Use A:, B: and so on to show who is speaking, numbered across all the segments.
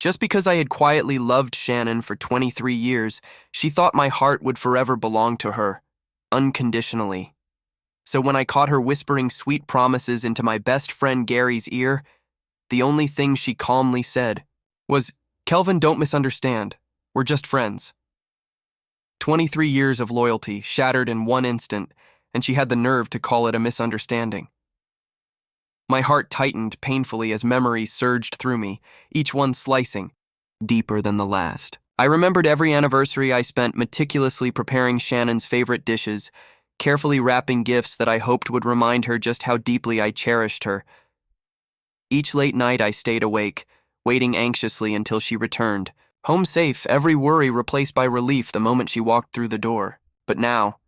A: Just because I had quietly loved Shannon for 23 years, she thought my heart would forever belong to her, unconditionally. So when I caught her whispering sweet promises into my best friend Gary's ear, the only thing she calmly said was, "Kelvin, don't misunderstand. We're just friends." 23 years of loyalty shattered in one instant, and she had the nerve to call it a misunderstanding. My heart tightened painfully as memories surged through me, each one slicing deeper than the last. I remembered every anniversary I spent meticulously preparing Shannon's favorite dishes, carefully wrapping gifts that I hoped would remind her just how deeply I cherished her. Each late night I stayed awake, waiting anxiously until she returned. Home safe, every worry replaced by relief the moment she walked through the door. But now,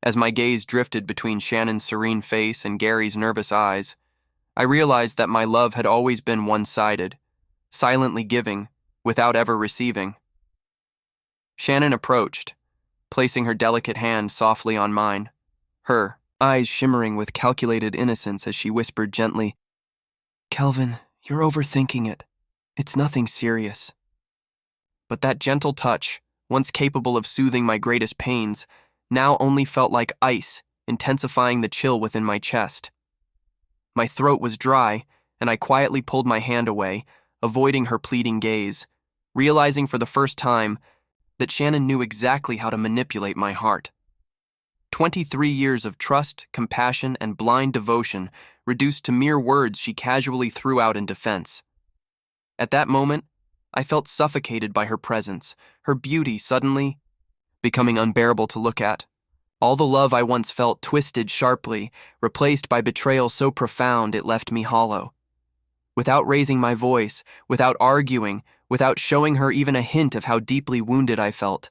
A: as my gaze drifted between Shannon's serene face and Gary's nervous eyes, I realized that my love had always been one-sided, silently giving, without ever receiving. Shannon approached, placing her delicate hand softly on mine, her eyes shimmering with calculated innocence as she whispered gently, "Kelvin, you're overthinking it. It's nothing serious." But that gentle touch, once capable of soothing my greatest pains, now only felt like ice, intensifying the chill within my chest. My throat was dry, and I quietly pulled my hand away, avoiding her pleading gaze, realizing for the first time that Shannon knew exactly how to manipulate my heart. 23 years of trust, compassion, and blind devotion reduced to mere words she casually threw out in defense. At that moment, I felt suffocated by her presence, her beauty suddenly becoming unbearable to look at. All the love I once felt twisted sharply, replaced by betrayal so profound it left me hollow. Without raising my voice, without arguing, without showing her even a hint of how deeply wounded I felt,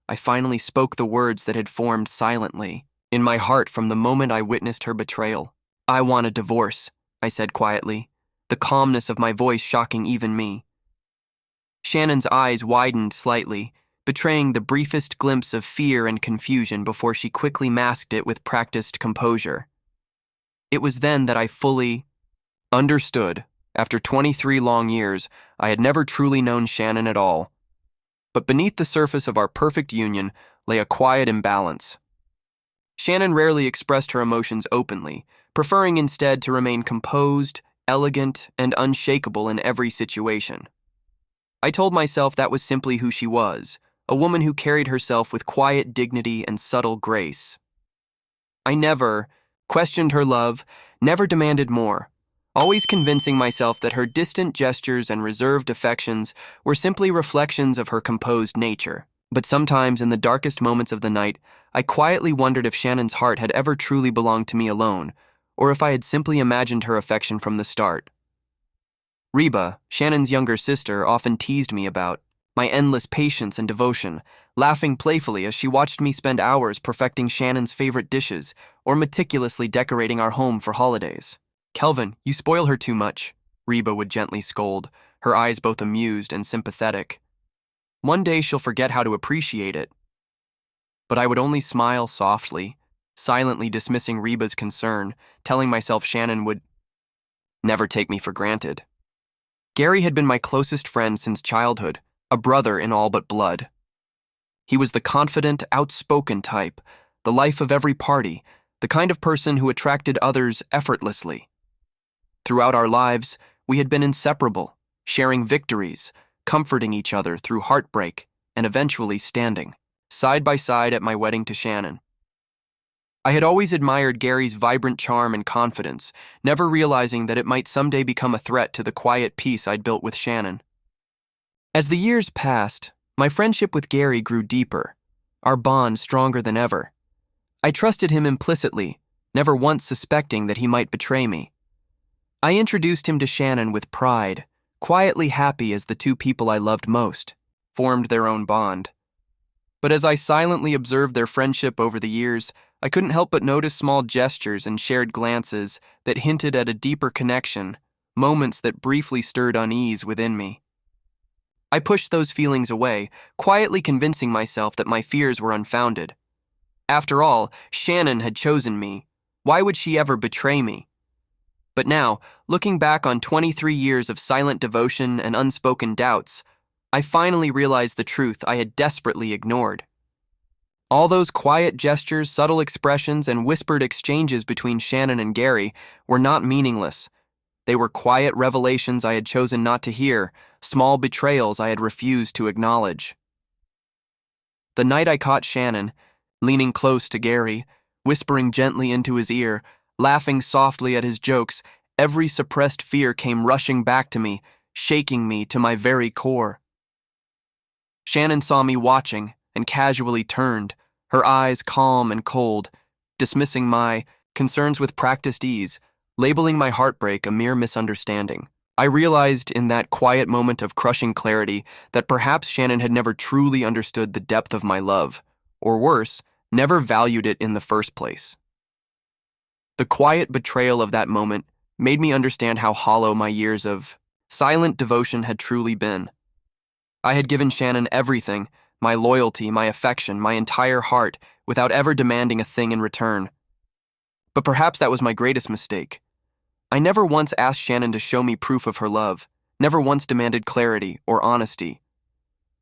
A: I finally spoke the words that had formed silently in my heart from the moment I witnessed her betrayal. "I want a divorce," I said quietly, the calmness of my voice shocking even me. Shannon's eyes widened slightly, betraying the briefest glimpse of fear and confusion before she quickly masked it with practiced composure. It was then that I fully understood. After 23 long years, I had never truly known Shannon at all. But beneath the surface of our perfect union lay a quiet imbalance. Shannon rarely expressed her emotions openly, preferring instead to remain composed, elegant, and unshakable in every situation. I told myself that was simply who she was, a woman who carried herself with quiet dignity and subtle grace. I never questioned her love, never demanded more, always convincing myself that her distant gestures and reserved affections were simply reflections of her composed nature. But sometimes in the darkest moments of the night, I quietly wondered if Shannon's heart had ever truly belonged to me alone, or if I had simply imagined her affection from the start. Reba, Shannon's younger sister, often teased me about my endless patience and devotion, laughing playfully as she watched me spend hours perfecting Shannon's favorite dishes or meticulously decorating our home for holidays. "Kelvin, you spoil her too much," Reba would gently scold, her eyes both amused and sympathetic. "One day she'll forget how to appreciate it." But I would only smile softly, silently dismissing Reba's concern, telling myself Shannon would never take me for granted. Gary had been my closest friend since childhood, a brother in all but blood. He was the confident, outspoken type, the life of every party, the kind of person who attracted others effortlessly. Throughout our lives, we had been inseparable, sharing victories, comforting each other through heartbreak, and eventually standing side by side at my wedding to Shannon. I had always admired Gary's vibrant charm and confidence, never realizing that it might someday become a threat to the quiet peace I'd built with Shannon. As the years passed, my friendship with Gary grew deeper, our bond stronger than ever. I trusted him implicitly, never once suspecting that he might betray me. I introduced him to Shannon with pride, quietly happy as the two people I loved most formed their own bond. But as I silently observed their friendship over the years, I couldn't help but notice small gestures and shared glances that hinted at a deeper connection, moments that briefly stirred unease within me. I pushed those feelings away, quietly convincing myself that my fears were unfounded. After all, Shannon had chosen me. Why would she ever betray me? But now, looking back on 23 years of silent devotion and unspoken doubts, I finally realized the truth I had desperately ignored. All those quiet gestures, subtle expressions, and whispered exchanges between Shannon and Gary were not meaningless. They were quiet revelations I had chosen not to hear, small betrayals I had refused to acknowledge. The night I caught Shannon, leaning close to Gary, whispering gently into his ear, laughing softly at his jokes, every suppressed fear came rushing back to me, shaking me to my very core. Shannon saw me watching and casually turned, her eyes calm and cold, dismissing my concerns with practiced ease, labeling my heartbreak a mere misunderstanding. I realized in that quiet moment of crushing clarity that perhaps Shannon had never truly understood the depth of my love, or worse, never valued it in the first place. The quiet betrayal of that moment made me understand how hollow my years of silent devotion had truly been. I had given Shannon everything, my loyalty, my affection, my entire heart, without ever demanding a thing in return. But perhaps that was my greatest mistake. I never once asked Shannon to show me proof of her love, never once demanded clarity or honesty.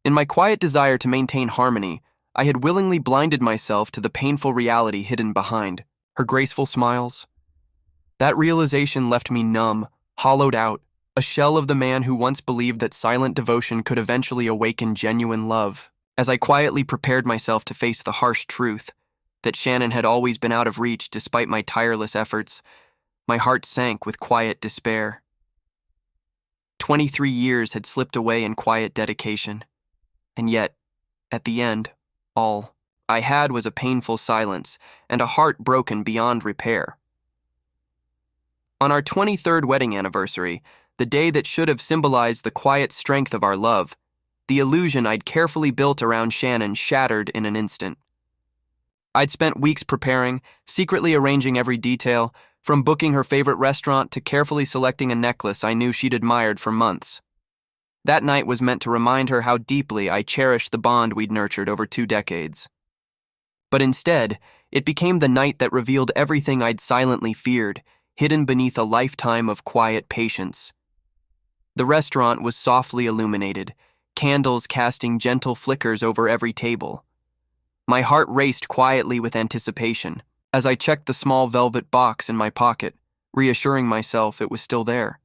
A: In my quiet desire to maintain harmony, I had willingly blinded myself to the painful reality hidden behind her graceful smiles. That realization left me numb, hollowed out, a shell of the man who once believed that silent devotion could eventually awaken genuine love. As I quietly prepared myself to face the harsh truth that Shannon had always been out of reach despite my tireless efforts, my heart sank with quiet despair. 23 years had slipped away in quiet dedication, and yet, at the end, all I had was a painful silence and a heart broken beyond repair. On our 23rd wedding anniversary, the day that should have symbolized the quiet strength of our love, the illusion I'd carefully built around Shannon shattered in an instant. I'd spent weeks preparing, secretly arranging every detail, from booking her favorite restaurant to carefully selecting a necklace I knew she'd admired for months. That night was meant to remind her how deeply I cherished the bond we'd nurtured over 2 decades. But instead, it became the night that revealed everything I'd silently feared, hidden beneath a lifetime of quiet patience. The restaurant was softly illuminated, candles casting gentle flickers over every table. My heart raced quietly with anticipation as I checked the small velvet box in my pocket, reassuring myself it was still there.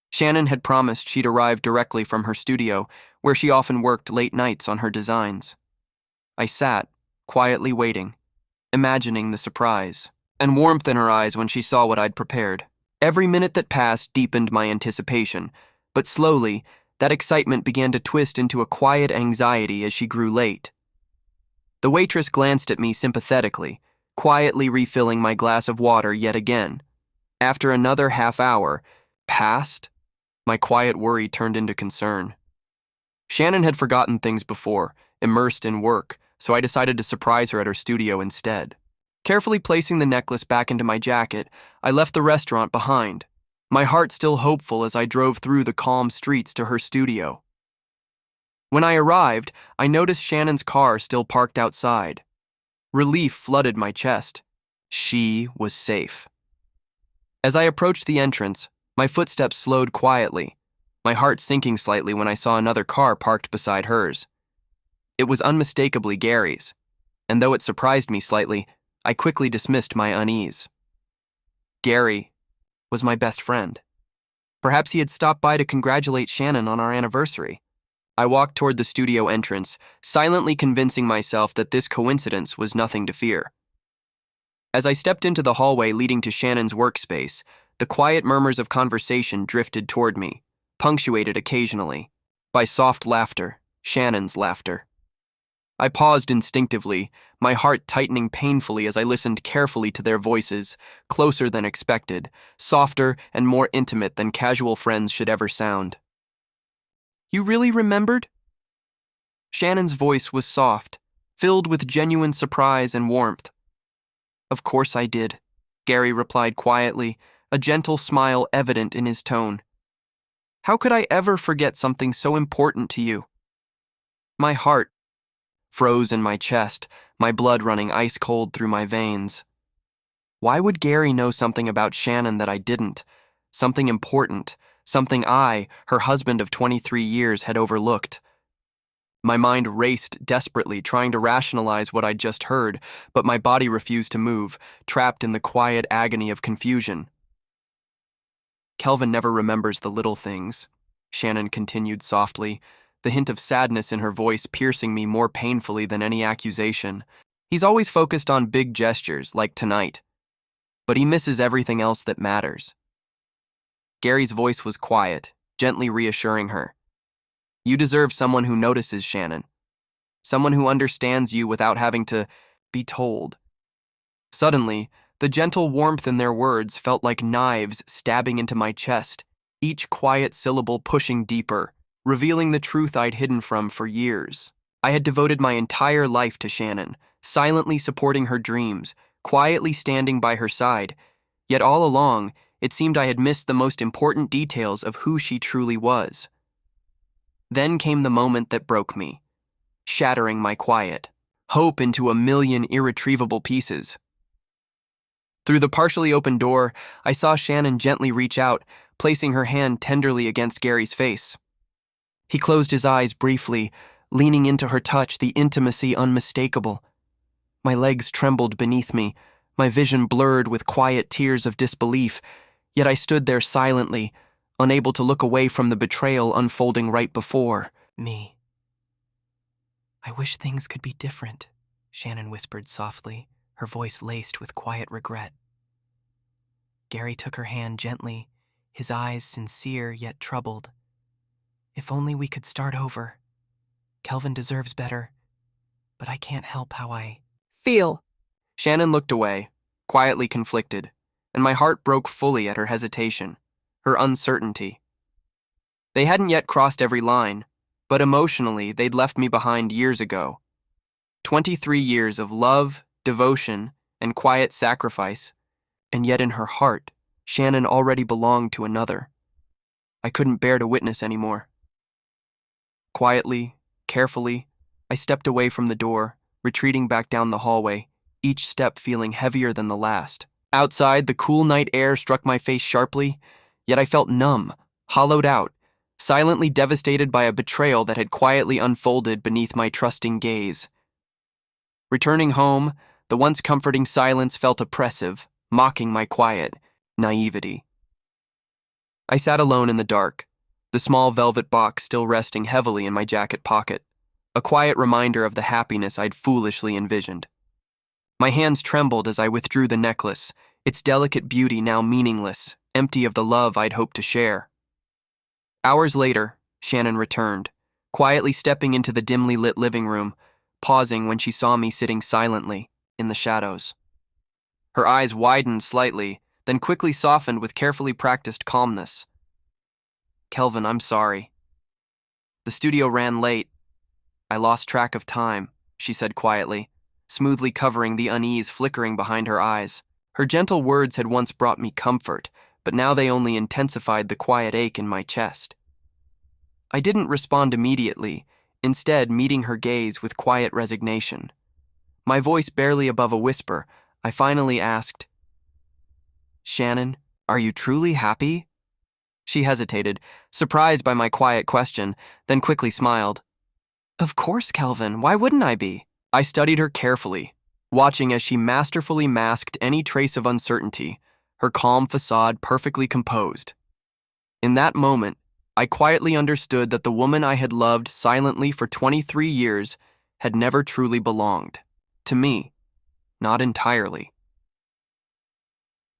A: Shannon had promised she'd arrive directly from her studio, where she often worked late nights on her designs. I sat, quietly waiting, imagining the surprise and warmth in her eyes when she saw what I'd prepared. Every minute that passed deepened my anticipation, but slowly, that excitement began to twist into a quiet anxiety as she grew late. The waitress glanced at me sympathetically, quietly refilling my glass of water yet again. After another half hour passed, my quiet worry turned into concern. Shannon had forgotten things before, immersed in work, so I decided to surprise her at her studio instead. Carefully placing the necklace back into my jacket, I left the restaurant behind, my heart still hopeful as I drove through the calm streets to her studio. When I arrived, I noticed Shannon's car still parked outside. Relief flooded my chest. She was safe. As I approached the entrance, my footsteps slowed quietly, my heart sinking slightly when I saw another car parked beside hers. It was unmistakably Gary's, and though it surprised me slightly, I quickly dismissed my unease. Gary was my best friend. Perhaps he had stopped by to congratulate Shannon on our anniversary. I walked toward the studio entrance, silently convincing myself that this coincidence was nothing to fear. As I stepped into the hallway leading to Shannon's workspace, the quiet murmurs of conversation drifted toward me, punctuated occasionally by soft laughter, Shannon's laughter. I paused instinctively, my heart tightening painfully as I listened carefully to their voices, closer than expected, softer and more intimate than casual friends should ever sound. "You really remembered?" Shannon's voice was soft, filled with genuine surprise and warmth. "Of course I did," Gary replied quietly, a gentle smile evident in his tone. "How could I ever forget something so important to you?" My heart froze in my chest, my blood running ice cold through my veins. Why would Gary know something about Shannon that I didn't? Something important, something I, her husband of 23 years, had overlooked. My mind raced desperately, trying to rationalize what I'd just heard, but my body refused to move, trapped in the quiet agony of confusion. Kelvin never remembers the little things, Shannon continued softly, the hint of sadness in her voice piercing me more painfully than any accusation. He's always focused on big gestures, like tonight, but he misses everything else that matters. Gary's voice was quiet, gently reassuring her. You deserve someone who notices, Shannon. Someone who understands you without having to be told. Suddenly, the gentle warmth in their words felt like knives stabbing into my chest, each quiet syllable pushing deeper, revealing the truth I'd hidden from for years. I had devoted my entire life to Shannon, silently supporting her dreams, quietly standing by her side, yet all along, it seemed I had missed the most important details of who she truly was. Then came the moment that broke me, shattering my quiet, hope into a million irretrievable pieces. Through the partially open door, I saw Shannon gently reach out, placing her hand tenderly against Gary's face. He closed his eyes briefly, leaning into her touch, the intimacy unmistakable. My legs trembled beneath me, my vision blurred with quiet tears of disbelief, yet I stood there silently, unable to look away from the betrayal unfolding right before me. I wish things could be different, Shannon whispered softly, her voice laced with quiet regret. Gary took her hand gently, his eyes sincere yet troubled. If only we could start over. Kelvin deserves better, but I can't help how I
B: feel.
A: Shannon looked away, quietly conflicted, and my heart broke fully at her hesitation, her uncertainty. They hadn't yet crossed every line, but emotionally they'd left me behind years ago. 23 years of love, devotion, and quiet sacrifice, and yet in her heart, Shannon already belonged to another. I couldn't bear to witness anymore. Quietly, carefully, I stepped away from the door, retreating back down the hallway, each step feeling heavier than the last. Outside, the cool night air struck my face sharply, yet I felt numb, hollowed out, silently devastated by a betrayal that had quietly unfolded beneath my trusting gaze. Returning home, the once comforting silence felt oppressive, mocking my quiet naivety. I sat alone in the dark, the small velvet box still resting heavily in my jacket pocket, a quiet reminder of the happiness I'd foolishly envisioned. My hands trembled as I withdrew the necklace, its delicate beauty now meaningless, empty of the love I'd hoped to share. Hours later, Shannon returned, quietly stepping into the dimly lit living room, pausing when she saw me sitting silently in the shadows. Her eyes widened slightly, then quickly softened with carefully practiced calmness. Kelvin, I'm sorry. The studio ran late. I lost track of time, she said quietly, smoothly covering the unease flickering behind her eyes. Her gentle words had once brought me comfort, but now they only intensified the quiet ache in my chest. I didn't respond immediately, instead meeting her gaze with quiet resignation. My voice barely above a whisper, I finally asked, Shannon, are you truly happy? She hesitated, surprised by my quiet question, then quickly smiled. Of course, Kelvin, why wouldn't I be? I studied her carefully, watching as she masterfully masked any trace of uncertainty, her calm facade perfectly composed. In that moment, I quietly understood that the woman I had loved silently for 23 years had never truly belonged. To me, not entirely.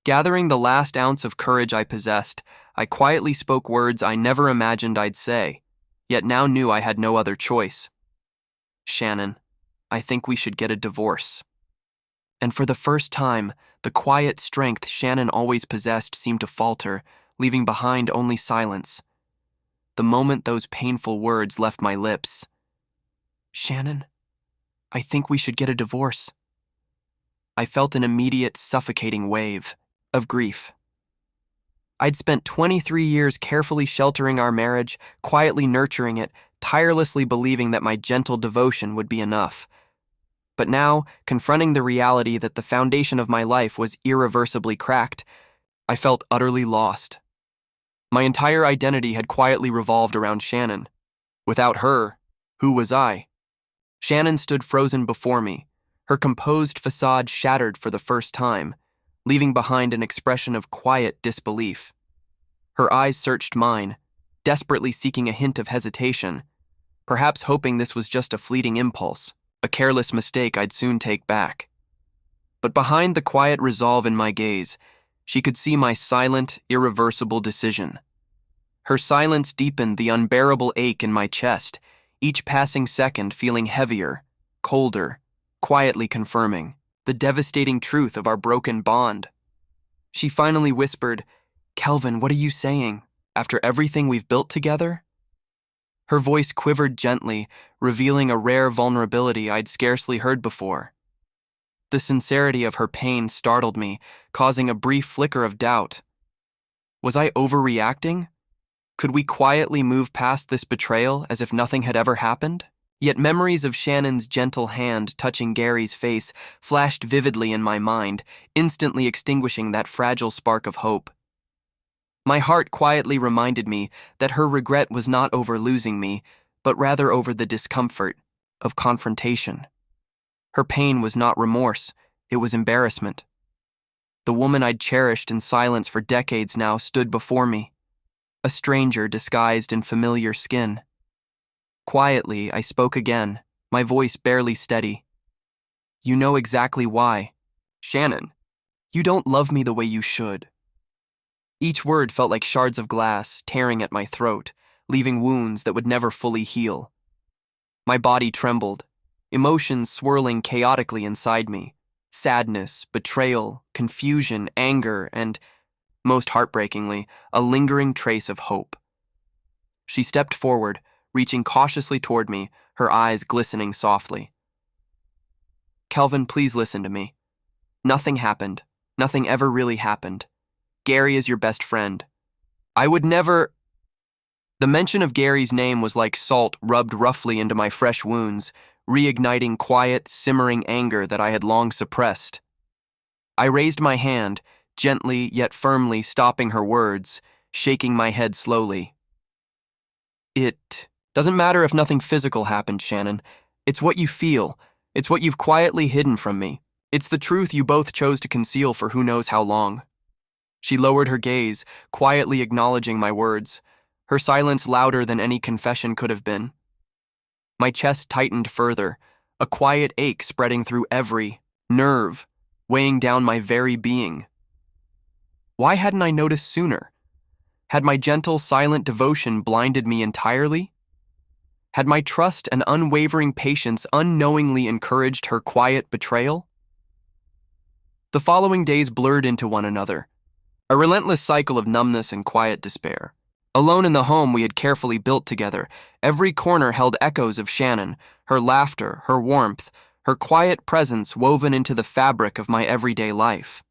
A: Gathering the last ounce of courage I possessed, I quietly spoke words I never imagined I'd say, yet now knew I had no other choice. Shannon, I think we should get a divorce. And for the first time, the quiet strength Shannon always possessed seemed to falter, leaving behind only silence. The moment those painful words left my lips, Shannon, I think we should get a divorce. I felt an immediate, suffocating wave of grief. I'd spent 23 years carefully sheltering our marriage, quietly nurturing it, tirelessly believing that my gentle devotion would be enough. But now, confronting the reality that the foundation of my life was irreversibly cracked, I felt utterly lost. My entire identity had quietly revolved around Shannon. Without her, who was I? Shannon stood frozen before me, her composed facade shattered for the first time, leaving behind an expression of quiet disbelief. Her eyes searched mine, desperately seeking a hint of hesitation, perhaps hoping this was just a fleeting impulse, a careless mistake I'd soon take back. But behind the quiet resolve in my gaze, she could see my silent, irreversible decision. Her silence deepened the unbearable ache in my chest, each passing second feeling heavier, colder, quietly confirming the devastating truth of our broken bond. She finally whispered, "Kelvin, what are you saying? After everything we've built together?" Her voice quivered gently, revealing a rare vulnerability I'd scarcely heard before. The sincerity of her pain startled me, causing a brief flicker of doubt. Was I overreacting? Could we quietly move past this betrayal as if nothing had ever happened? Yet memories of Shannon's gentle hand touching Gary's face flashed vividly in my mind, instantly extinguishing that fragile spark of hope. My heart quietly reminded me that her regret was not over losing me, but rather over the discomfort of confrontation. Her pain was not remorse, it was embarrassment. The woman I'd cherished in silence for decades now stood before me, a stranger disguised in familiar skin. Quietly, I spoke again, my voice barely steady. "You know exactly why. Shannon, you don't love me the way you should." Each word felt like shards of glass tearing at my throat, leaving wounds that would never fully heal. My body trembled, emotions swirling chaotically inside me. Sadness, betrayal, confusion, anger, and, most heartbreakingly, a lingering trace of hope. She stepped forward, reaching cautiously toward me, her eyes glistening softly. "Kelvin, please listen to me. Nothing happened. Nothing ever really happened. Gary is your best friend. I would never—" The mention of Gary's name was like salt rubbed roughly into my fresh wounds, reigniting quiet, simmering anger that I had long suppressed. I raised my hand, gently yet firmly stopping her words, shaking my head slowly. "It doesn't matter if nothing physical happened, Shannon. It's what you feel. It's what you've quietly hidden from me. It's the truth you both chose to conceal for who knows how long." She lowered her gaze, quietly acknowledging my words, her silence louder than any confession could have been. My chest tightened further, a quiet ache spreading through every nerve, weighing down my very being. Why hadn't I noticed sooner? Had my gentle, silent devotion blinded me entirely? Had my trust and unwavering patience unknowingly encouraged her quiet betrayal? The following days blurred into one another, a relentless cycle of numbness and quiet despair. Alone in the home we had carefully built together, every corner held echoes of Shannon, her laughter, her warmth, her quiet presence woven into the fabric of my everyday life.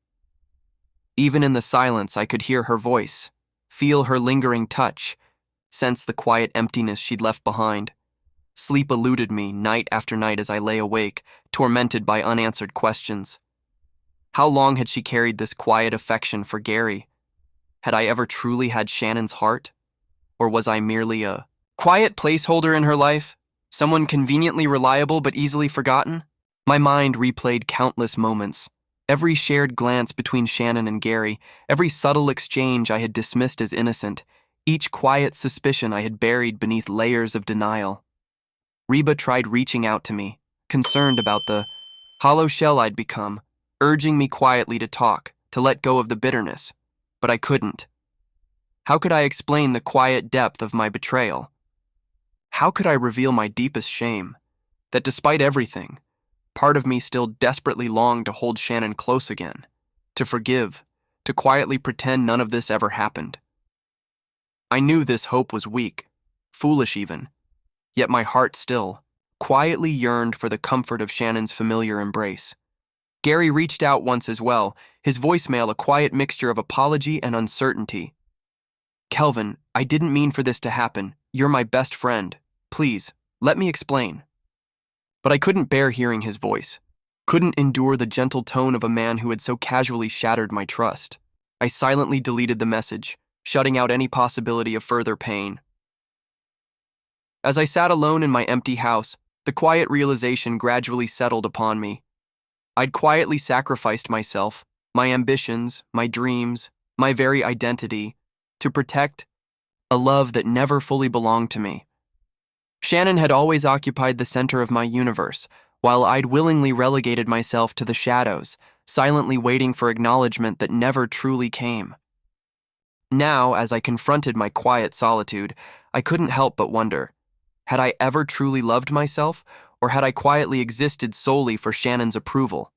A: Even in the silence, I could hear her voice, feel her lingering touch, sense the quiet emptiness she'd left behind. Sleep eluded me night after night as I lay awake, tormented by unanswered questions. How long had she carried this quiet affection for Gary? Had I ever truly had Shannon's heart? Or was I merely a quiet placeholder in her life? Someone conveniently reliable but easily forgotten? My mind replayed countless moments. Every shared glance between Shannon and Gary, every subtle exchange I had dismissed as innocent, each quiet suspicion I had buried beneath layers of denial. Reba tried reaching out to me, concerned about the hollow shell I'd become, urging me quietly to talk, to let go of the bitterness. But I couldn't. How could I explain the quiet depth of my betrayal? How could I reveal my deepest shame? That despite everything, part of me still desperately longed to hold Shannon close again, to forgive, to quietly pretend none of this ever happened. I knew this hope was weak, foolish even, yet my heart still quietly yearned for the comfort of Shannon's familiar embrace. Gary reached out once as well, his voicemail a quiet mixture of apology and uncertainty. "Kelvin, I didn't mean for this to happen. You're my best friend. Please, let me explain." But I couldn't bear hearing his voice, couldn't endure the gentle tone of a man who had so casually shattered my trust. I silently deleted the message, shutting out any possibility of further pain. As I sat alone in my empty house, the quiet realization gradually settled upon me. I'd quietly sacrificed myself, my ambitions, my dreams, my very identity, to protect a love that never fully belonged to me. Shannon had always occupied the center of my universe, while I'd willingly relegated myself to the shadows, silently waiting for acknowledgement that never truly came. Now, as I confronted my quiet solitude, I couldn't help but wonder, had I ever truly loved myself, or had I quietly existed solely for Shannon's approval?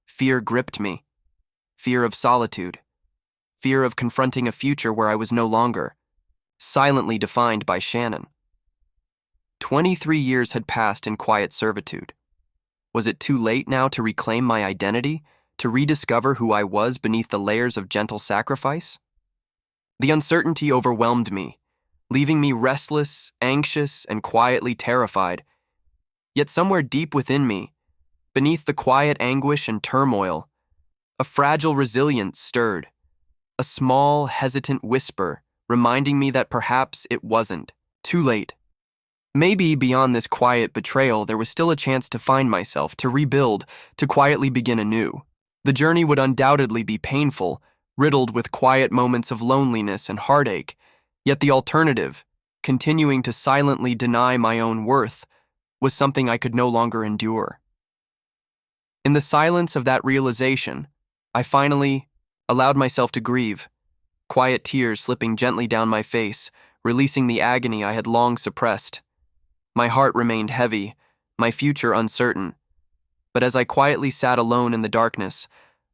A: Fear gripped me. Fear of solitude. Fear of confronting a future where I was no longer, silently defined by Shannon. 23 years had passed in quiet servitude. Was it too late now to reclaim my identity, to rediscover who I was beneath the layers of gentle sacrifice? The uncertainty overwhelmed me, leaving me restless, anxious, and quietly terrified. Yet somewhere deep within me, beneath the quiet anguish and turmoil, a fragile resilience stirred, a small, hesitant whisper reminding me that perhaps it wasn't too late. Maybe beyond this quiet betrayal, there was still a chance to find myself, to rebuild, to quietly begin anew. The journey would undoubtedly be painful, riddled with quiet moments of loneliness and heartache, yet the alternative, continuing to silently deny my own worth, was something I could no longer endure. In the silence of that realization, I finally allowed myself to grieve, quiet tears slipping gently down my face, releasing the agony I had long suppressed. My heart remained heavy, my future uncertain. But as I quietly sat alone in the darkness,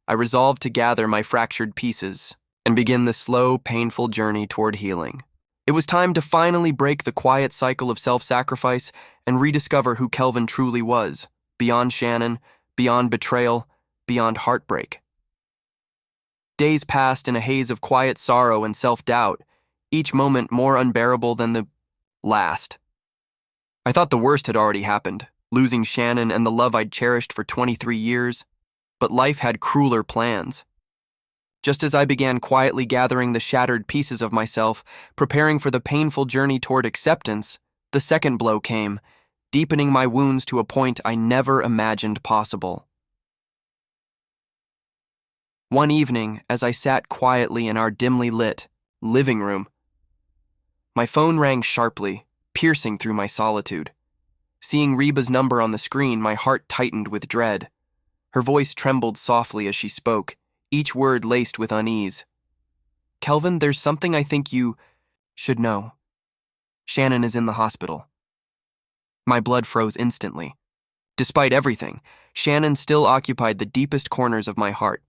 A: I resolved to gather my fractured pieces and begin the slow, painful journey toward healing. It was time to finally break the quiet cycle of self-sacrifice and rediscover who Kelvin truly was, beyond Shannon, beyond betrayal, beyond heartbreak. Days passed in a haze of quiet sorrow and self-doubt, each moment more unbearable than the last. I thought the worst had already happened, losing Shannon and the love I'd cherished for 23 years, but life had crueler plans. Just as I began quietly gathering the shattered pieces of myself, preparing for the painful journey toward acceptance, the second blow came, deepening my wounds to a point I never imagined possible. One evening, as I sat quietly in our dimly lit living room, my phone rang sharply, piercing through my solitude. Seeing Reba's number on the screen, my heart tightened with dread. Her voice trembled softly as she spoke, each word laced with unease. "Kelvin, there's something I think you should know. Shannon is in the hospital." My blood froze instantly. Despite everything, Shannon still occupied the deepest corners of my heart.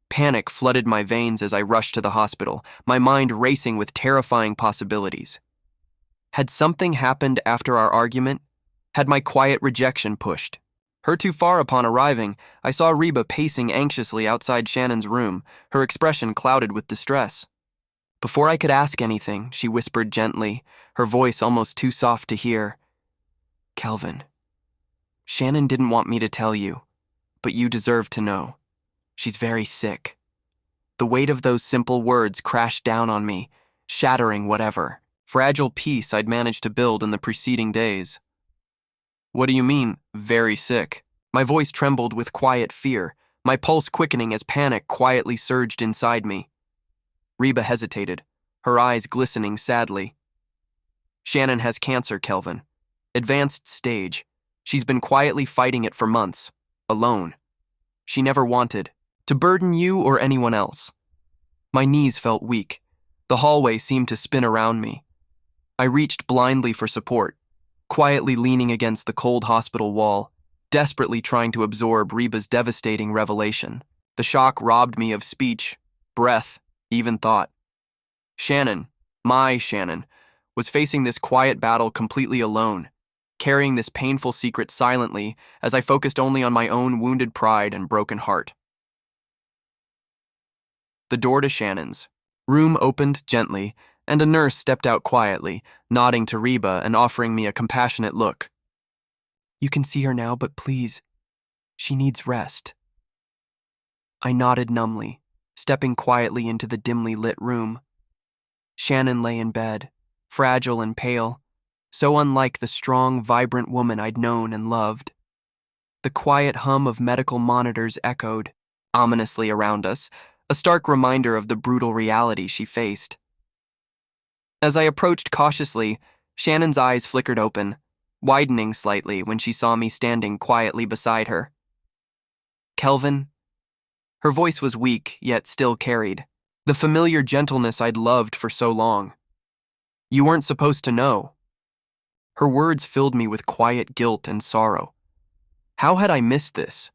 A: Panic flooded my veins as I rushed to the hospital, my mind racing with terrifying possibilities. Had something happened after our argument? Had my quiet rejection pushed her too far? Upon arriving, I saw Reba pacing anxiously outside Shannon's room, her expression clouded with distress. Before I could ask anything, she whispered gently, her voice almost too soft to hear. "Kelvin, Shannon didn't want me to tell you, but you deserve to know. She's very sick." The weight of those simple words crashed down on me, shattering whatever fragile peace I'd managed to build in the preceding days. "What do you mean, very sick?" My voice trembled with quiet fear, my pulse quickening as panic quietly surged inside me. Reba hesitated, her eyes glistening sadly. "Shannon has cancer, Kelvin. Advanced stage. She's been quietly fighting it for months, alone. She never wanted to burden you or anyone else." My knees felt weak. The hallway seemed to spin around me. I reached blindly for support, quietly leaning against the cold hospital wall, desperately trying to absorb Reba's devastating revelation. The shock robbed me of speech, breath, even thought. Shannon, my Shannon, was facing this quiet battle completely alone, carrying this painful secret silently as I focused only on my own wounded pride and broken heart. The door to Shannon's room opened gently, and a nurse stepped out quietly, nodding to Reba and offering me a compassionate look. You can see her now, but please, she needs rest. I nodded numbly, stepping quietly into the dimly lit room. Shannon lay in bed, fragile and pale, so unlike the strong, vibrant woman I'd known and loved. The quiet hum of medical monitors echoed ominously around us, a stark reminder of the brutal reality she faced. As I approached cautiously, Shannon's eyes flickered open, widening slightly when she saw me standing quietly beside her. "Kelvin?" Her voice was weak, yet still carried the familiar gentleness I'd loved for so long. "You weren't supposed to know." Her words filled me with quiet guilt and sorrow. How had I missed this?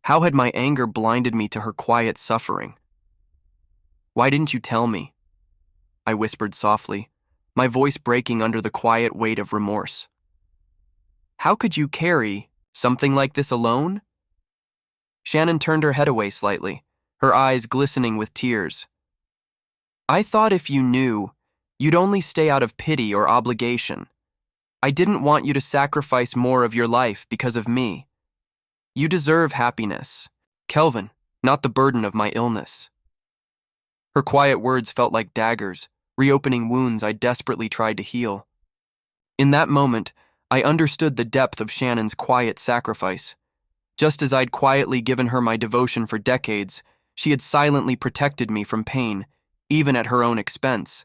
A: How had my anger blinded me to her quiet suffering? "Why didn't you tell me?" I whispered softly, my voice breaking under the quiet weight of remorse. "How could you carry something like this alone?" Shannon turned her head away slightly, her eyes glistening with tears. "I thought if you knew, you'd only stay out of pity or obligation. I didn't want you to sacrifice more of your life because of me. You deserve happiness, Kelvin, not the burden of my illness." Her quiet words felt like daggers, reopening wounds I desperately tried to heal. In that moment, I understood the depth of Shannon's quiet sacrifice. Just as I'd quietly given her my devotion for decades, she had silently protected me from pain, even at her own expense.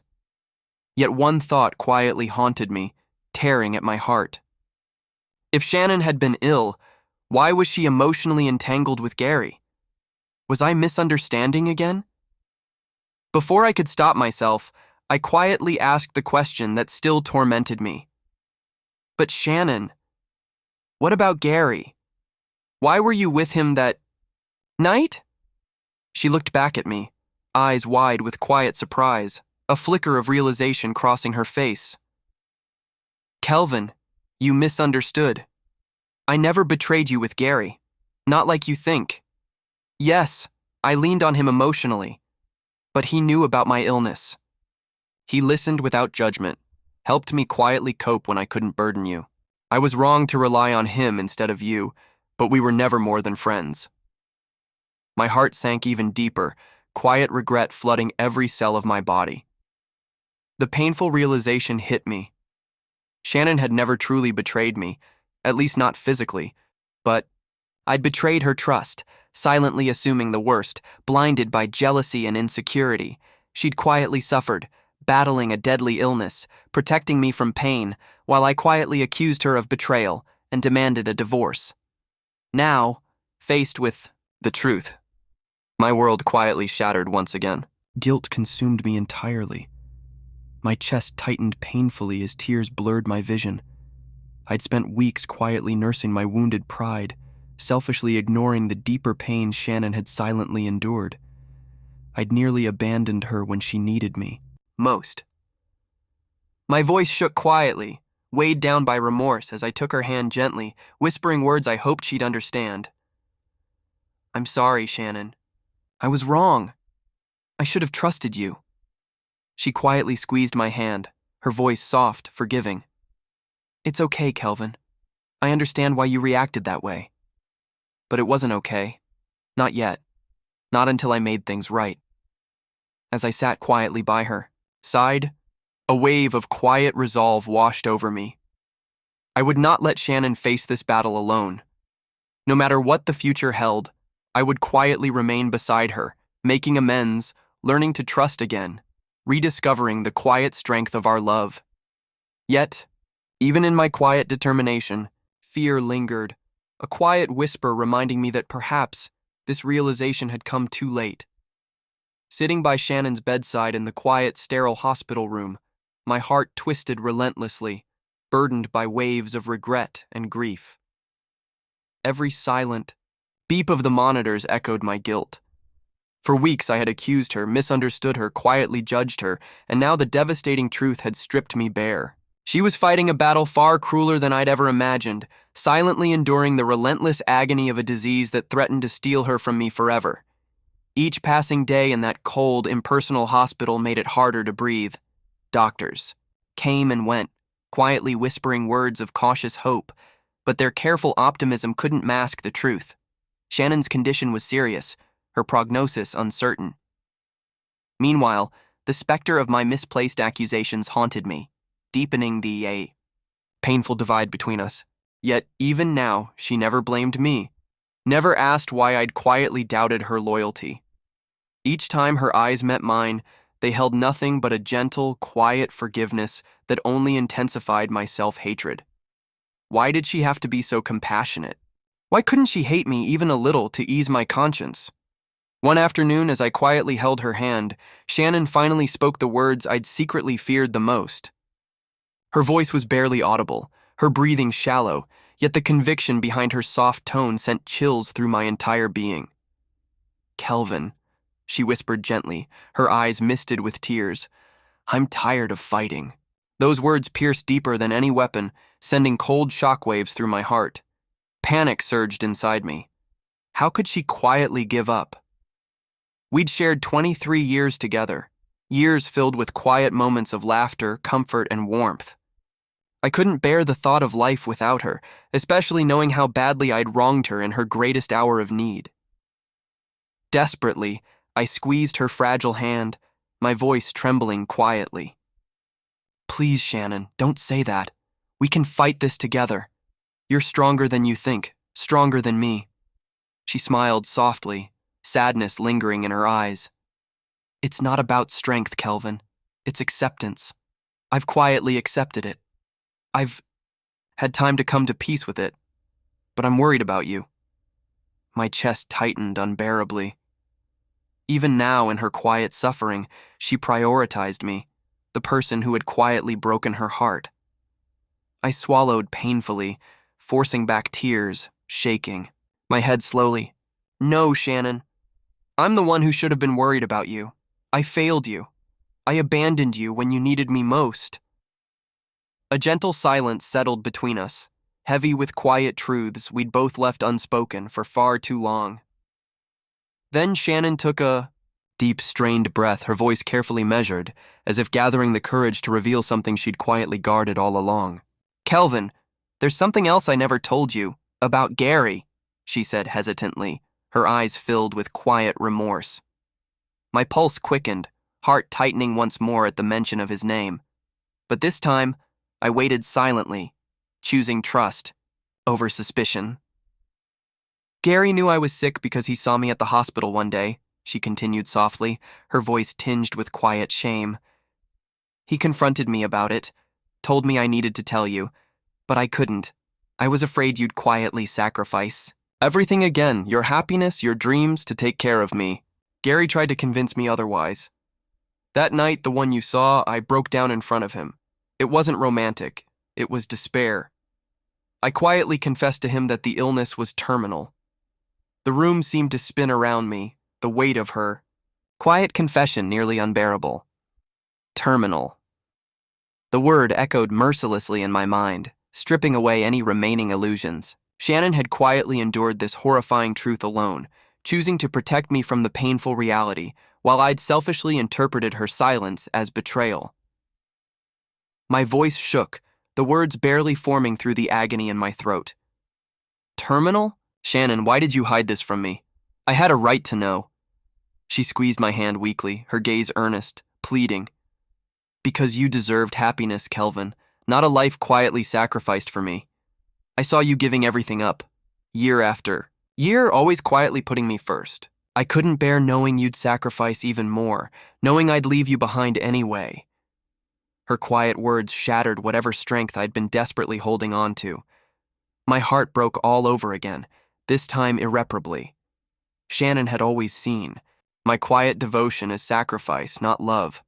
A: Yet one thought quietly haunted me, tearing at my heart. If Shannon had been ill, why was she emotionally entangled with Gary? Was I misunderstanding again? Before I could stop myself, I quietly asked the question that still tormented me. "But Shannon, what about Gary? Why were you with him that night?" She looked back at me, eyes wide with quiet surprise, a flicker of realization crossing her face. "Kelvin, you misunderstood. I never betrayed you with Gary. Not like you think. Yes, I leaned on him emotionally, but he knew about my illness. He listened without judgment, helped me quietly cope when I couldn't burden you. I was wrong to rely on him instead of you, but we were never more than friends." My heart sank even deeper, quiet regret flooding every cell of my body. The painful realization hit me. Shannon had never truly betrayed me, at least not physically, but I'd betrayed her trust, silently assuming the worst, blinded by jealousy and insecurity. She'd quietly suffered, battling a deadly illness, protecting me from pain, while I quietly accused her of betrayal and demanded a divorce. Now, faced with the truth, my world quietly shattered once again. Guilt consumed me entirely. My chest tightened painfully as tears blurred my vision. I'd spent weeks quietly nursing my wounded pride, selfishly ignoring the deeper pain Shannon had silently endured. I'd nearly abandoned her when she needed me most. My voice shook quietly, weighed down by remorse as I took her hand gently, whispering words I hoped she'd understand. "I'm sorry, Shannon. I was wrong. I should have trusted you." She quietly squeezed my hand, her voice soft, forgiving. "It's okay, Kelvin. I understand why you reacted that way. But it wasn't okay. Not yet. Not until I made things right." As I sat quietly by her, sighed, a wave of quiet resolve washed over me. I would not let Shannon face this battle alone. No matter what the future held, I would quietly remain beside her, making amends, learning to trust again, rediscovering the quiet strength of our love. Yet, even in my quiet determination, fear lingered, a quiet whisper reminding me that perhaps this realization had come too late. Sitting by Shannon's bedside in the quiet, sterile hospital room, my heart twisted relentlessly, burdened by waves of regret and grief. Every silent beep of the monitors echoed my guilt. For weeks I had accused her, misunderstood her, quietly judged her, and now the devastating truth had stripped me bare. She was fighting a battle far crueler than I'd ever imagined, silently enduring the relentless agony of a disease that threatened to steal her from me forever. Each passing day in that cold, impersonal hospital made it harder to breathe. Doctors came and went, quietly whispering words of cautious hope, but their careful optimism couldn't mask the truth. Shannon's condition was serious, her prognosis uncertain. Meanwhile, the specter of my misplaced accusations haunted me, deepening the painful divide between us. Yet, even now, she never blamed me, never asked why I'd quietly doubted her loyalty. Each time her eyes met mine, they held nothing but a gentle, quiet forgiveness that only intensified my self-hatred. Why did she have to be so compassionate? Why couldn't she hate me even a little to ease my conscience? One afternoon, as I quietly held her hand, Shannon finally spoke the words I'd secretly feared the most. Her voice was barely audible, her breathing shallow, yet the conviction behind her soft tone sent chills through my entire being. "Kelvin," she whispered gently, her eyes misted with tears. "I'm tired of fighting." Those words pierced deeper than any weapon, sending cold shockwaves through my heart. Panic surged inside me. How could she quietly give up? We'd shared 23 years together, years filled with quiet moments of laughter, comfort, and warmth. I couldn't bear the thought of life without her, especially knowing how badly I'd wronged her in her greatest hour of need. Desperately, I squeezed her fragile hand, my voice trembling quietly. "Please, Shannon, don't say that. We can fight this together. You're stronger than you think, stronger than me." She smiled softly, sadness lingering in her eyes. "It's not about strength, Kelvin. It's acceptance. I've quietly accepted it. I've had time to come to peace with it, but I'm worried about you." My chest tightened unbearably. Even now, in her quiet suffering, she prioritized me, the person who had quietly broken her heart. I swallowed painfully, forcing back tears, shaking. My head slowly. "No, Shannon. I'm the one who should have been worried about you. I failed you. I abandoned you when you needed me most." A gentle silence settled between us, heavy with quiet truths we'd both left unspoken for far too long. Then Shannon took a deep, strained breath, her voice carefully measured, as if gathering the courage to reveal something she'd quietly guarded all along. "Kelvin, there's something else I never told you, about Gary," she said hesitantly, her eyes filled with quiet remorse. My pulse quickened, heart tightening once more at the mention of his name. But this time, I waited silently, choosing trust over suspicion. "Gary knew I was sick because he saw me at the hospital one day," she continued softly, her voice tinged with quiet shame. "He confronted me about it, told me I needed to tell you, but I couldn't. I was afraid you'd quietly sacrifice everything again, your happiness, your dreams, to take care of me. Gary tried to convince me otherwise. That night, the one you saw, I broke down in front of him. It wasn't romantic. It was despair. I quietly confessed to him that the illness was terminal. The room seemed to spin around me, the weight of her quiet confession nearly unbearable. Terminal. The word echoed mercilessly in my mind, stripping away any remaining illusions. Shannon had quietly endured this horrifying truth alone, choosing to protect me from the painful reality, while I'd selfishly interpreted her silence as betrayal. My voice shook, the words barely forming through the agony in my throat. "Terminal? Shannon, why did you hide this from me? I had a right to know." She squeezed my hand weakly, her gaze earnest, pleading. "Because you deserved happiness, Kelvin, not a life quietly sacrificed for me. I saw you giving everything up, year after year, always quietly putting me first. I couldn't bear knowing you'd sacrifice even more, knowing I'd leave you behind anyway." Her quiet words shattered whatever strength I'd been desperately holding on to. My heart broke all over again, this time irreparably. Shannon had always seen my quiet devotion as sacrifice, not love.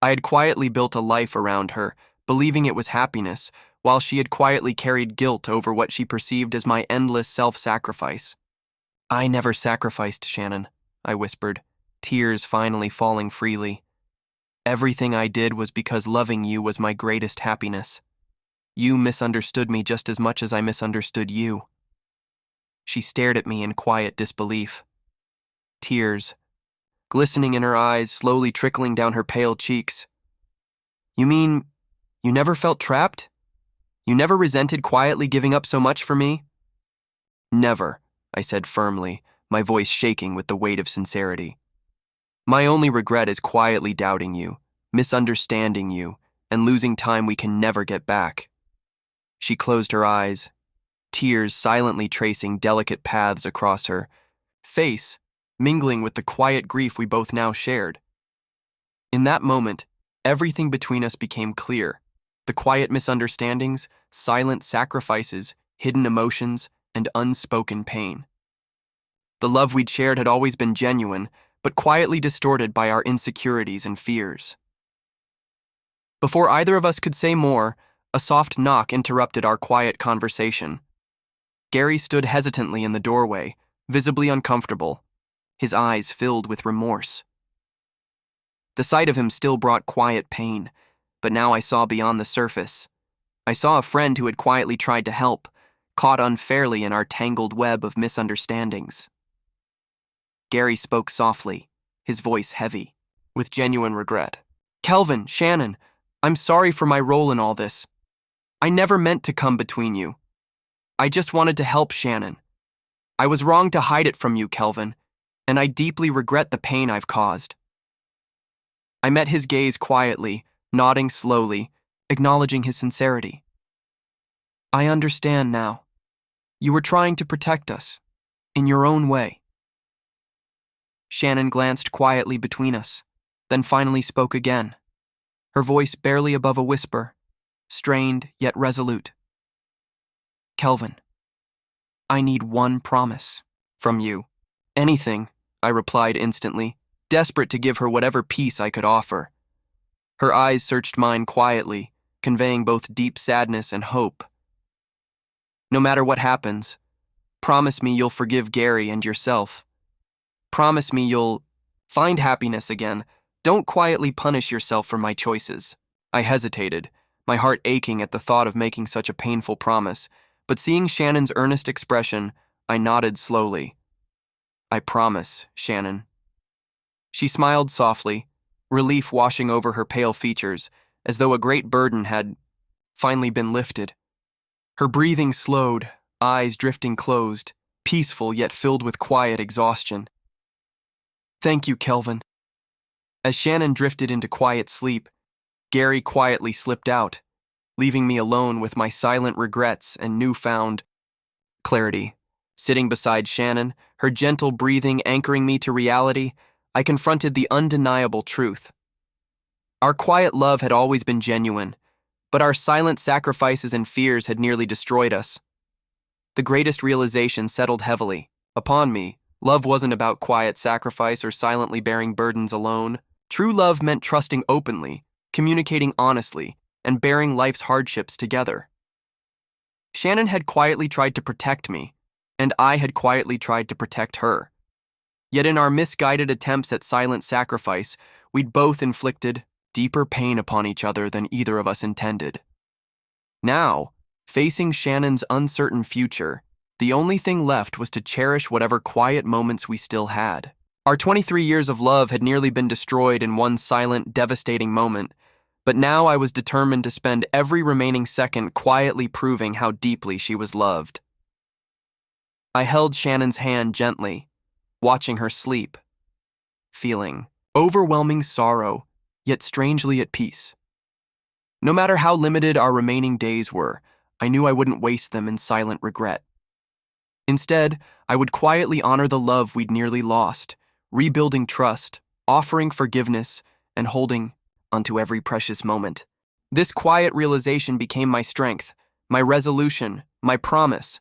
A: I had quietly built a life around her, believing it was happiness, while she had quietly carried guilt over what she perceived as my endless self-sacrifice. "I never sacrificed, Shannon," I whispered, tears finally falling freely. "Everything I did was because loving you was my greatest happiness. You misunderstood me just as much as I misunderstood you." She stared at me in quiet disbelief. Tears, glistening in her eyes, slowly trickling down her pale cheeks. "You mean you never felt trapped?" You never resented quietly giving up so much for me? Never, I said firmly, my voice shaking with the weight of sincerity. My only regret is quietly doubting you, misunderstanding you, and losing time we can never get back. She closed her eyes, tears silently tracing delicate paths across her face, mingling with the quiet grief we both now shared. In that moment, everything between us became clear. The quiet misunderstandings, silent sacrifices, hidden emotions, and unspoken pain. The love we'd shared had always been genuine, but quietly distorted by our insecurities and fears. Before either of us could say more, a soft knock interrupted our quiet conversation. Gary stood hesitantly in the doorway, visibly uncomfortable, his eyes filled with remorse. The sight of him still brought quiet pain, but now I saw beyond the surface. I saw a friend who had quietly tried to help, caught unfairly in our tangled web of misunderstandings. Gary spoke softly, his voice heavy, with genuine regret. Kelvin, Shannon, I'm sorry for my role in all this. I never meant to come between you. I just wanted to help Shannon. I was wrong to hide it from you, Kelvin, and I deeply regret the pain I've caused. I met his gaze quietly, nodding slowly, acknowledging his sincerity. I understand now. You were trying to protect us, in your own way. Shannon glanced quietly between us, then finally spoke again, her voice barely above a whisper, strained yet resolute. Kelvin, I need one promise from you. Anything, I replied instantly, desperate to give her whatever peace I could offer. Her eyes searched mine quietly, conveying both deep sadness and hope. No matter what happens, promise me you'll forgive Gary and yourself. Promise me you'll find happiness again. Don't quietly punish yourself for my choices. I hesitated, my heart aching at the thought of making such a painful promise, but seeing Shannon's earnest expression, I nodded slowly. I promise, Shannon. She smiled softly, relief washing over her pale features, as though a great burden had finally been lifted. Her breathing slowed, eyes drifting closed, peaceful yet filled with quiet exhaustion. Thank you, Kelvin. As Shannon drifted into quiet sleep, Gary quietly slipped out, leaving me alone with my silent regrets and newfound clarity. Sitting beside Shannon, her gentle breathing anchoring me to reality, I confronted the undeniable truth. Our quiet love had always been genuine, but our silent sacrifices and fears had nearly destroyed us. The greatest realization settled heavily upon me. Love wasn't about quiet sacrifice or silently bearing burdens alone. True love meant trusting openly, communicating honestly, and bearing life's hardships together. Shannon had quietly tried to protect me, and I had quietly tried to protect her. Yet in our misguided attempts at silent sacrifice, we'd both inflicted deeper pain upon each other than either of us intended. Now, facing Shannon's uncertain future, the only thing left was to cherish whatever quiet moments we still had. Our 23 years of love had nearly been destroyed in one silent, devastating moment, but now I was determined to spend every remaining second quietly proving how deeply she was loved. I held Shannon's hand gently, watching her sleep, feeling overwhelming sorrow, yet strangely at peace. No matter how limited our remaining days were, I knew I wouldn't waste them in silent regret. Instead, I would quietly honor the love we'd nearly lost, rebuilding trust, offering forgiveness, and holding onto every precious moment. This quiet realization became my strength, my resolution, my promise,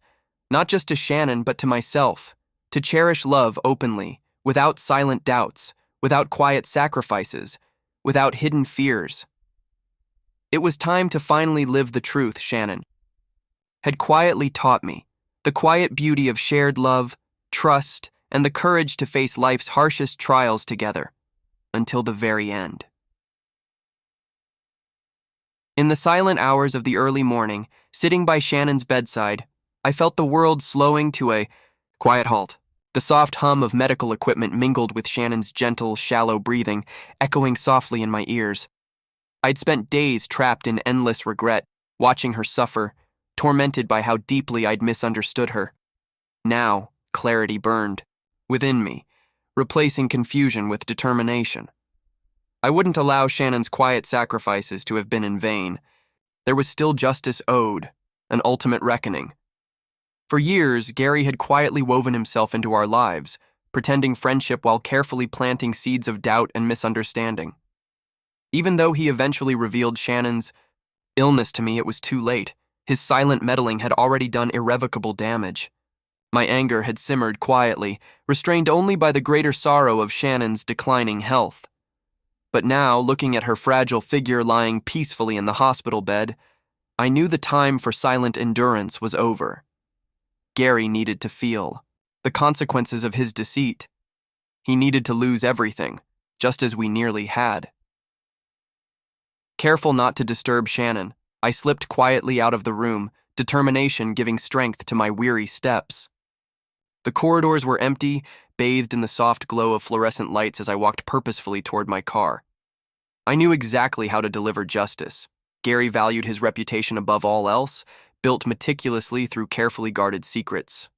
A: not just to Shannon but to myself, to cherish love openly, without silent doubts, without quiet sacrifices, without hidden fears. It was time to finally live the truth Shannon had quietly taught me, the quiet beauty of shared love, trust, and the courage to face life's harshest trials together, until the very end. In the silent hours of the early morning, sitting by Shannon's bedside, I felt the world slowing to a quiet halt. The soft hum of medical equipment mingled with Shannon's gentle, shallow breathing, echoing softly in my ears. I'd spent days trapped in endless regret, watching her suffer, tormented by how deeply I'd misunderstood her. Now, clarity burned within me, replacing confusion with determination. I wouldn't allow Shannon's quiet sacrifices to have been in vain. There was still justice owed, an ultimate reckoning. For years, Gary had quietly woven himself into our lives, pretending friendship while carefully planting seeds of doubt and misunderstanding. Even though he eventually revealed Shannon's illness to me, it was too late. His silent meddling had already done irrevocable damage. My anger had simmered quietly, restrained only by the greater sorrow of Shannon's declining health. But now, looking at her fragile figure lying peacefully in the hospital bed, I knew the time for silent endurance was over. Gary needed to feel the consequences of his deceit. He needed to lose everything, just as we nearly had. Careful not to disturb Shannon, I slipped quietly out of the room, determination giving strength to my weary steps. The corridors were empty, bathed in the soft glow of fluorescent lights as I walked purposefully toward my car. I knew exactly how to deliver justice. Gary valued his reputation above all else, built meticulously through carefully guarded secrets.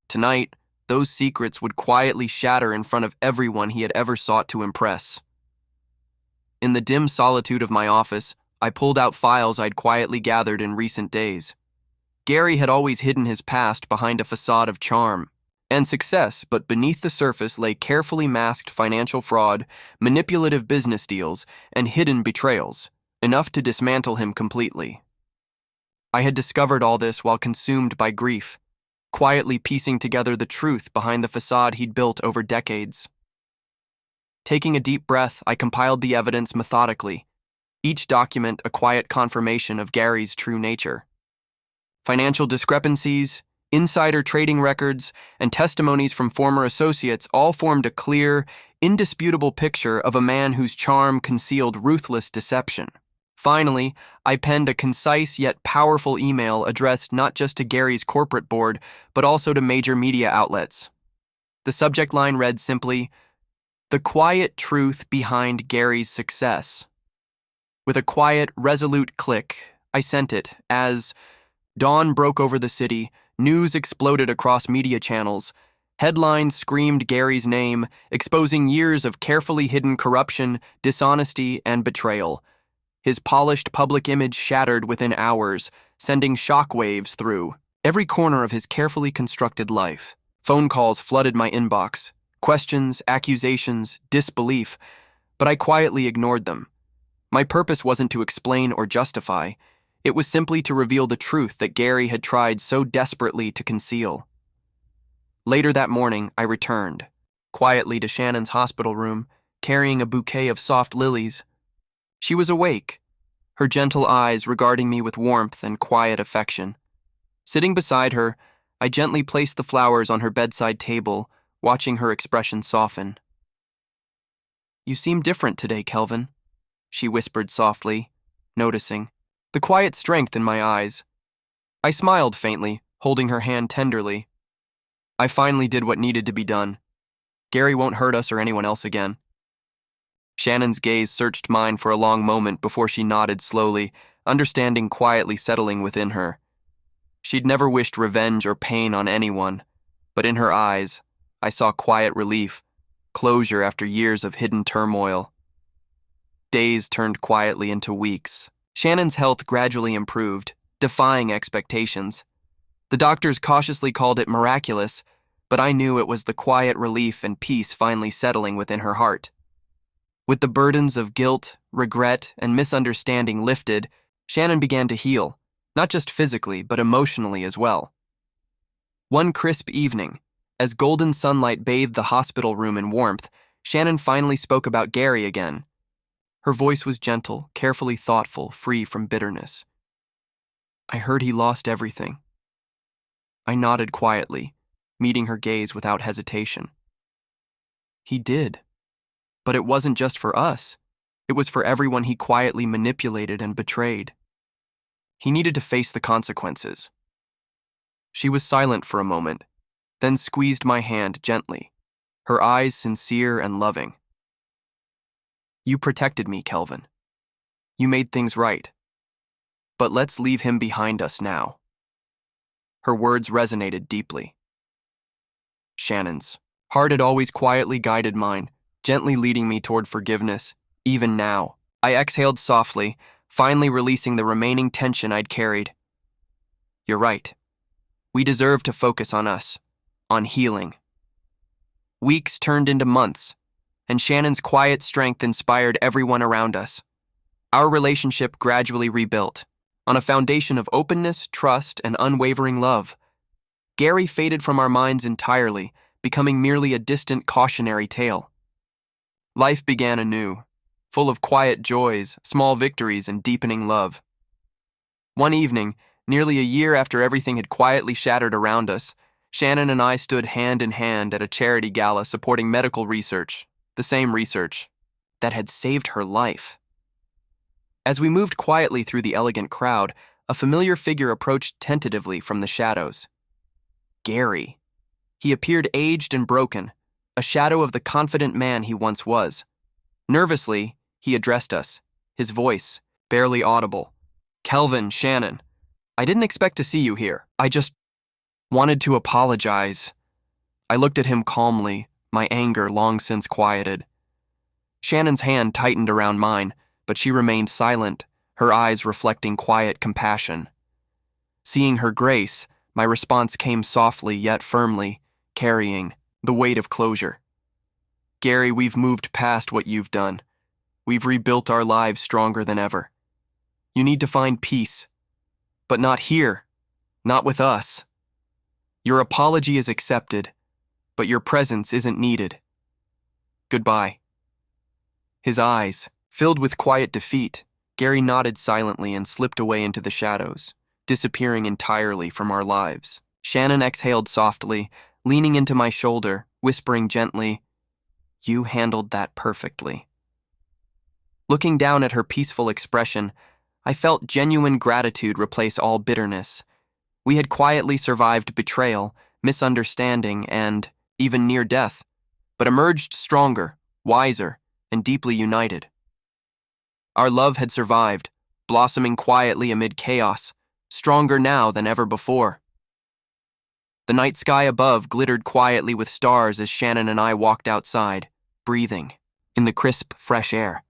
A: Tonight, those secrets would quietly shatter in front of everyone he had ever sought to impress. In the dim solitude of my office, I pulled out files I'd quietly gathered in recent days. Gary had always hidden his past behind a facade of charm and success, but beneath the surface lay carefully masked financial fraud, manipulative business deals, and hidden betrayals, enough to dismantle him completely. I had discovered all this while consumed by grief, quietly piecing together the truth behind the facade he'd built over decades. Taking a deep breath, I compiled the evidence methodically, each document a quiet confirmation of Gary's true nature. Financial discrepancies, insider trading records, and testimonies from former associates all formed a clear, indisputable picture of a man whose charm concealed ruthless deception. Finally, I penned a concise yet powerful email addressed not just to Gary's corporate board, but also to major media outlets. The subject line read simply, "The quiet truth behind Gary's success." With a quiet, resolute click, I sent it as dawn broke over the city, news exploded across media channels, headlines screamed Gary's name, exposing years of carefully hidden corruption, dishonesty, and betrayal. His polished public image shattered within hours, sending shockwaves through every corner of his carefully constructed life. Phone calls flooded my inbox, questions, accusations, disbelief, but I quietly ignored them. My purpose wasn't to explain or justify. It was simply to reveal the truth that Gary had tried so desperately to conceal. Later that morning, I returned, quietly to Shannon's hospital room, carrying a bouquet of soft lilies. She was awake, her gentle eyes regarding me with warmth and quiet affection. Sitting beside her, I gently placed the flowers on her bedside table, watching her expression soften. "You seem different today, Kelvin," she whispered softly, noticing the quiet strength in my eyes. I smiled faintly, holding her hand tenderly. "I finally did what needed to be done. Gary won't hurt us or anyone else again." Shannon's gaze searched mine for a long moment before she nodded slowly, understanding quietly settling within her. She'd never wished revenge or pain on anyone, but in her eyes, I saw quiet relief, closure after years of hidden turmoil. Days turned quietly into weeks. Shannon's health gradually improved, defying expectations. The doctors cautiously called it miraculous, but I knew it was the quiet relief and peace finally settling within her heart. With the burdens of guilt, regret, and misunderstanding lifted, Shannon began to heal, not just physically, but emotionally as well. One crisp evening, as golden sunlight bathed the hospital room in warmth, Shannon finally spoke about Gary again. Her voice was gentle, carefully thoughtful, free from bitterness. "I heard he lost everything." I nodded quietly, meeting her gaze without hesitation. "He did. But it wasn't just for us. It was for everyone he quietly manipulated and betrayed. He needed to face the consequences." She was silent for a moment, then squeezed my hand gently, her eyes sincere and loving. "You protected me, Kelvin. You made things right. but let's leave him behind us now." Her words resonated deeply. Shannon's heart had always quietly guided mine, gently leading me toward forgiveness, even now. I exhaled softly, finally releasing the remaining tension I'd carried. "You're right. We deserve to focus on us, on healing." Weeks turned into months, and Shannon's quiet strength inspired everyone around us. Our relationship gradually rebuilt, on a foundation of openness, trust, and unwavering love. Gary faded from our minds entirely, becoming merely a distant cautionary tale. Life began anew, full of quiet joys, small victories, and deepening love. One evening, nearly a year after everything had quietly shattered around us, Shannon and I stood hand in hand at a charity gala supporting medical research, the same research that had saved her life. As we moved quietly through the elegant crowd, a familiar figure approached tentatively from the shadows. Gary. He appeared aged and broken, a shadow of the confident man he once was. Nervously, he addressed us, his voice barely audible. "Kelvin, Shannon, I didn't expect to see you here. I just wanted to apologize." I looked at him calmly, my anger long since quieted. Shannon's hand tightened around mine, but she remained silent, her eyes reflecting quiet compassion. Seeing her grace, my response came softly yet firmly, carrying the weight of closure. "Gary, we've moved past what you've done. We've rebuilt our lives stronger than ever. You need to find peace, but not here, not with us. Your apology is accepted, but your presence isn't needed. Goodbye." His eyes filled with quiet defeat, Gary nodded silently and slipped away into the shadows, disappearing entirely from our lives. Shannon exhaled softly, leaning into my shoulder, whispering gently, "You handled that perfectly." Looking down at her peaceful expression, I felt genuine gratitude replace all bitterness. We had quietly survived betrayal, misunderstanding, and even near death, but emerged stronger, wiser, and deeply united. Our love had survived, blossoming quietly amid chaos, stronger now than ever before. The night sky above glittered quietly with stars as Shannon and I walked outside, breathing in the crisp, fresh air.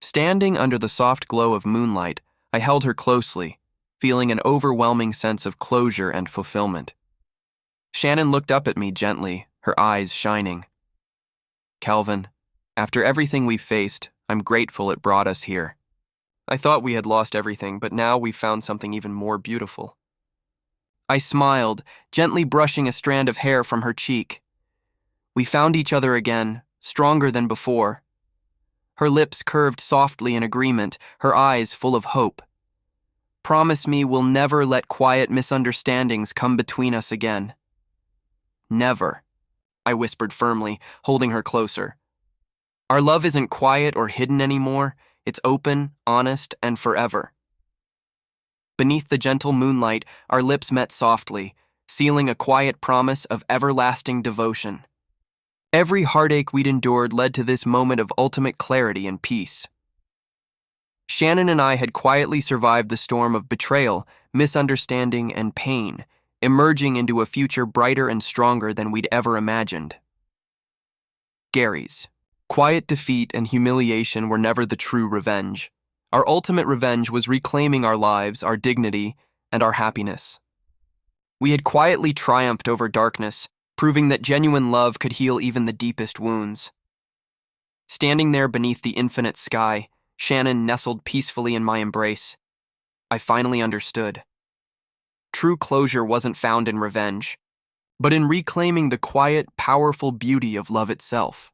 A: Standing under the soft glow of moonlight, I held her closely, feeling an overwhelming sense of closure and fulfillment. Shannon looked up at me gently, her eyes shining. "Kelvin, after everything we've faced, I'm grateful it brought us here. I thought we had lost everything, but now we've found something even more beautiful." I smiled, gently brushing a strand of hair from her cheek. We found each other again, stronger than before. Her lips curved softly in agreement, her eyes full of hope. "Promise me we'll never let quiet misunderstandings come between us again." "Never," I whispered firmly, holding her closer. "Our love isn't quiet or hidden anymore. It's open, honest, and forever." Beneath the gentle moonlight, our lips met softly, sealing a quiet promise of everlasting devotion. Every heartache we'd endured led to this moment of ultimate clarity and peace. Shannon and I had quietly survived the storm of betrayal, misunderstanding, and pain, emerging into a future brighter and stronger than we'd ever imagined. Gary's quiet defeat and humiliation were never the true revenge. Our ultimate revenge was reclaiming our lives, our dignity, and our happiness. We had quietly triumphed over darkness, proving that genuine love could heal even the deepest wounds. Standing there beneath the infinite sky, Shannon nestled peacefully in my embrace. I finally understood. True closure wasn't found in revenge, but in reclaiming the quiet, powerful beauty of love itself.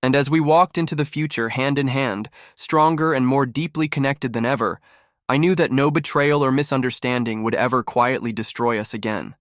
A: And as we walked into the future hand in hand, stronger and more deeply connected than ever, I knew that no betrayal or misunderstanding would ever quietly destroy us again.